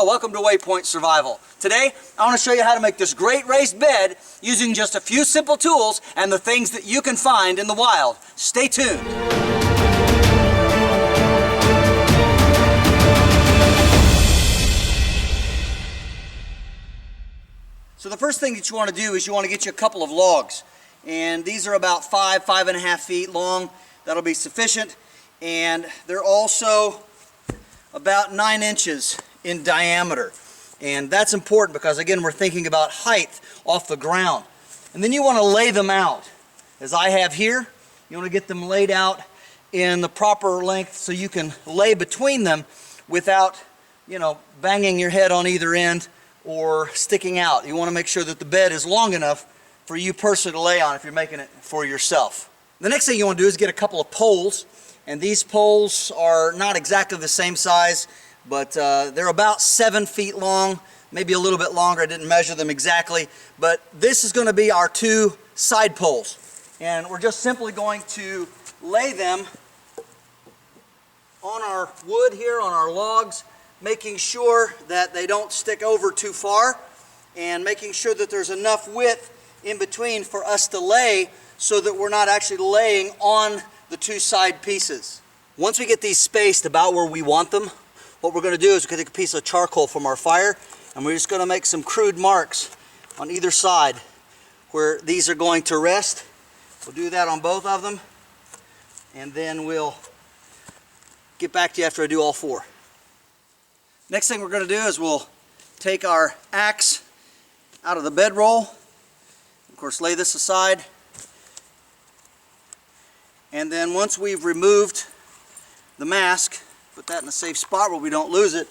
Hello, welcome to Waypoint Survival. Today, I want to show you how to make this great raised bed using just a few simple tools and the things that you can find in the wild. Stay tuned. So the first thing that you want to do is you want to get you a couple of logs. And these are about 5.5 feet long. That'll be sufficient. And they're also about 9 inches in diameter. And that's important because, again, we're thinking about height off the ground. And then you want to lay them out, as I have here. You want to get them laid out in the proper length so you can lay between them without, banging your head on either end or sticking out. You want to make sure that the bed is long enough for you personally to lay on if you're making it for yourself. The next thing you want to do is get a couple of poles. And these poles are not exactly the same size, but they're about 7 feet long, maybe a little bit longer. I didn't measure them exactly, but this is going to be our 2 side poles. And we're just simply going to lay them on our wood here, on our logs, making sure that they don't stick over too far and making sure that there's enough width in between for us to lay so that we're not actually laying on the 2 side pieces. Once we get these spaced about where we want them, what we're going to do is we're going to take a piece of charcoal from our fire and we're just going to make some crude marks on either side where these are going to rest. We'll do that on both of them and then we'll get back to you after I do all 4. Next thing we're going to do is we'll take our axe out of the bedroll, of course lay this aside. And then once we've removed the mask, put that in a safe spot where we don't lose it,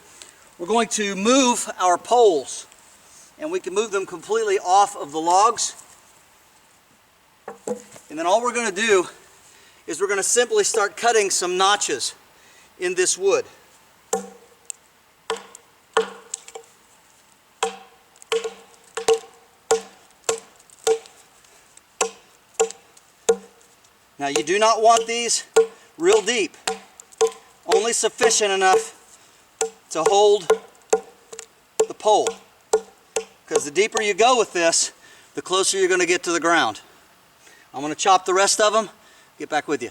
we're going to move our poles. And we can move them completely off of the logs. And then all we're going to do is we're going to simply start cutting some notches in this wood. Now you do not want these real deep, only sufficient enough to hold the pole. Because the deeper you go with this, the closer you're going to get to the ground. I'm going to chop the rest of them, get back with you.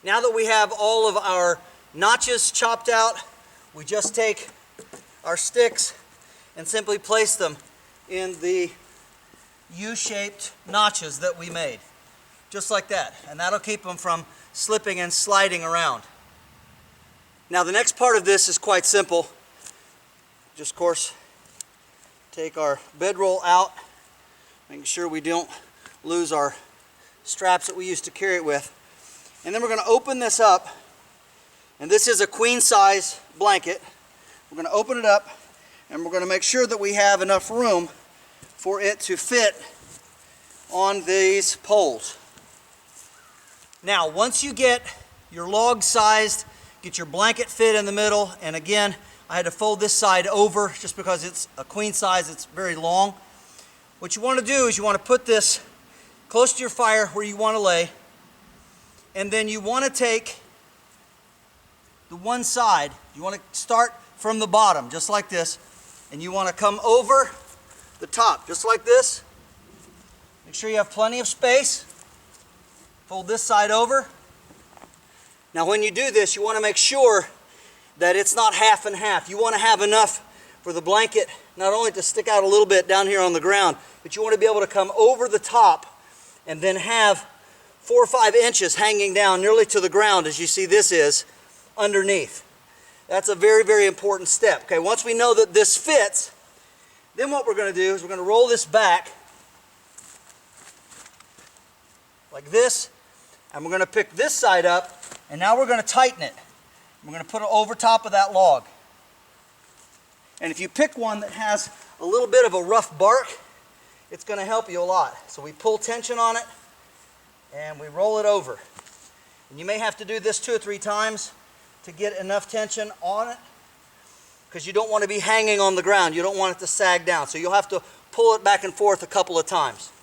Now that we have all of our notches chopped out, we just take our sticks and simply place them in the U-shaped notches that we made. Just like that, and that'll keep them from slipping and sliding around. Now the next part of this is quite simple. Just of course take our bedroll out, making sure we don't lose our straps that we used to carry it with. And then we're going to open this up, and this is a queen size blanket. We're going to open it up and we're going to make sure that we have enough room for it to fit on these poles. Now, once you get your log sized, get your blanket fit in the middle, and again, I had to fold this side over just because it's a queen size, it's very long. What you want to do is you want to put this close to your fire where you want to lay, and then you want to take the one side, you want to start from the bottom, just like this, and you want to come over the top, just like this. Make sure you have plenty of space. Fold this side over. Now when you do this, you want to make sure that it's not half and half. You want to have enough for the blanket not only to stick out a little bit down here on the ground, but you want to be able to come over the top and then have 4 or 5 inches hanging down nearly to the ground, as you see this is, underneath. That's a very, very important step. Okay, once we know that this fits, then what we're going to do is we're going to roll this back like this. And we're going to pick this side up, and now we're going to tighten it. We're going to put it over top of that log. And if you pick one that has a little bit of a rough bark, it's going to help you a lot. So we pull tension on it, and we roll it over. And you may have to do this 2 or 3 times to get enough tension on it, because you don't want to be hanging on the ground. You don't want it to sag down. So you'll have to pull it back and forth a couple of times.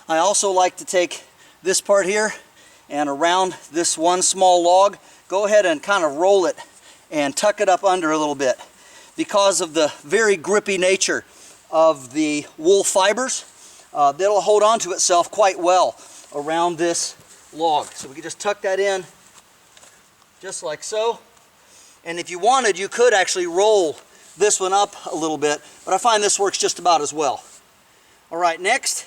I also like to take this part here and around this one small log, go ahead and kind of roll it and tuck it up under a little bit. because of the very grippy nature of the wool fibers, that'll hold on to itself quite well around this log. So we can just tuck that in just like so. And if you wanted, you could actually roll this one up a little bit, but I find this works just about as well. All right, next,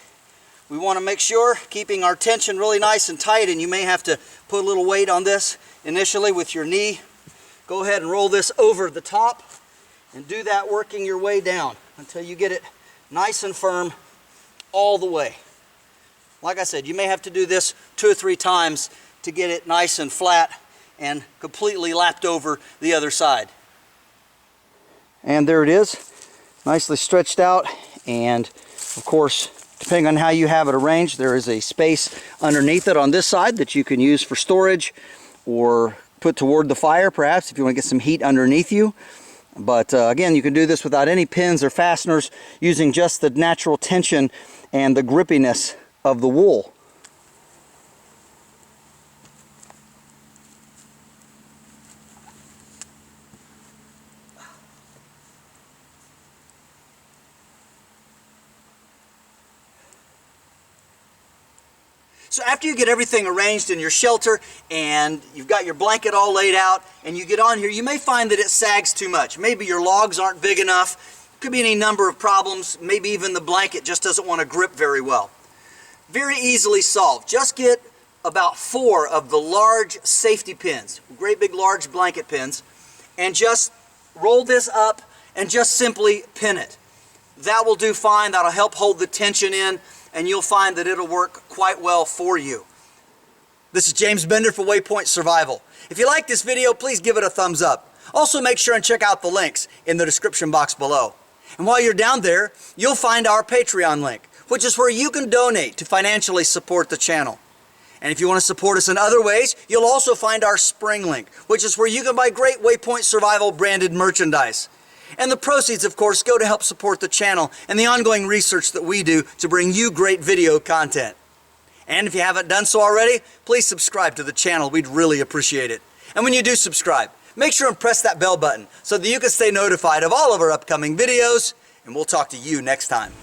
we want to make sure, keeping our tension really nice and tight, and you may have to put a little weight on this initially with your knee. Go ahead and roll this over the top and do that working your way down until you get it nice and firm all the way. Like I said, you may have to do this 2 or 3 times to get it nice and flat and completely lapped over the other side. And there it is, nicely stretched out, and of course, depending on how you have it arranged, there is a space underneath it on this side that you can use for storage or put toward the fire, perhaps, if you want to get some heat underneath you. But again, you can do this without any pins or fasteners, using just the natural tension and the grippiness of the wool. So after you get everything arranged in your shelter and you've got your blanket all laid out and you get on here, you may find that it sags too much. Maybe your logs aren't big enough. Could be any number of problems. Maybe even the blanket just doesn't want to grip very well. Very easily solved. Just get about 4 of the large safety pins, great big large blanket pins, and just roll this up and just simply pin it. That will do fine. That'll help hold the tension in, and you'll find that it'll work quite well for you. This is James Bender for Waypoint Survival. If you like this video, please give it a thumbs up. Also, make sure and check out the links in the description box below. And while you're down there, you'll find our Patreon link, which is where you can donate to financially support the channel. And if you want to support us in other ways, you'll also find our spring link, which is where you can buy great Waypoint Survival branded merchandise. And the proceeds, of course, go to help support the channel and the ongoing research that we do to bring you great video content. And if you haven't done so already, please subscribe to the channel. We'd really appreciate it. And when you do subscribe, make sure and press that bell button so that you can stay notified of all of our upcoming videos, and we'll talk to you next time.